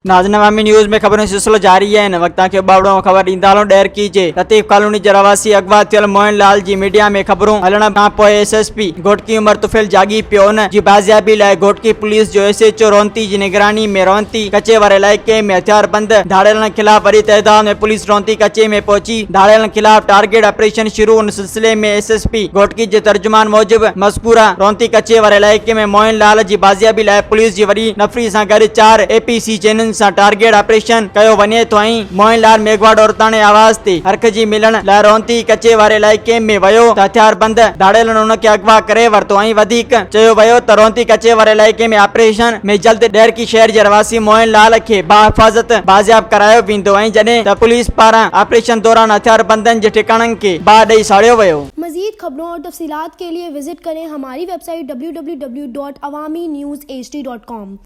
नाज़रीन अवामी न्यूज़ में खबरों सिलसिलो जारी है। इन वक्त के बाबड़ो खबर ईंदालो डेर की जे लतीफ कॉलोनी जे रवासी अगवा थियल मोहन लाल जी मीडिया में खबरों हलण खां पोइ एसएसपी घोटकी उमर तुफिल जागी पियो। उन जी बाज़ियाबी लाइ घोटकी पुलिस जो एसएचओ रोहंती जी निगरानी में रोहंती कचे वारे इलाइके में हथियारबंद धाड़ेलनि खिलाफ वॾी तइदाद में पुलिस रोहंती कचे में पहुंची धाड़ेलनि खिलाफ टारगेट ऑपरेशन शुरू। उन सिलसिले में एसएसपी घोटकी जे तर्जुमान मूजिब मज़कूरा रोहंती कचे वारे इलाइके में मोहन लाल जी बाज़ियाबी लाइ पुलिस जी वॾी नफ़री सां गॾु 4 एपीसी चैनन सां टारगेट ऑपरेशन कयो वञे थो। मोहन लाल मेघवाड़ औरताणे आवाज़ ते हरखजी मिलण लाइ रोहंती कचे वारे इलाइके में वियो त हथियारबंद धाड़ेलनि उनखे अगवा करे वरितो। वधीक चयो वियो त रोहंती कचे वारे इलाइके में ऑपरेशन में जल्द डेर की शहर जे रवासी मोहन लाल खे बाहिफ़ाज़त बाज़ियाब करायो वेंदो जॾहिं त पुलिस पारां ऑपरेशन दौरान हथियारबंदनि जे ठिकाणनि खे बाहि ॾेई साड़ियो वियो। मज़ीद खबरों और तफसीलात के लिए विजिट करें हमारी वेबसाइट www.awamiNewsHD.com।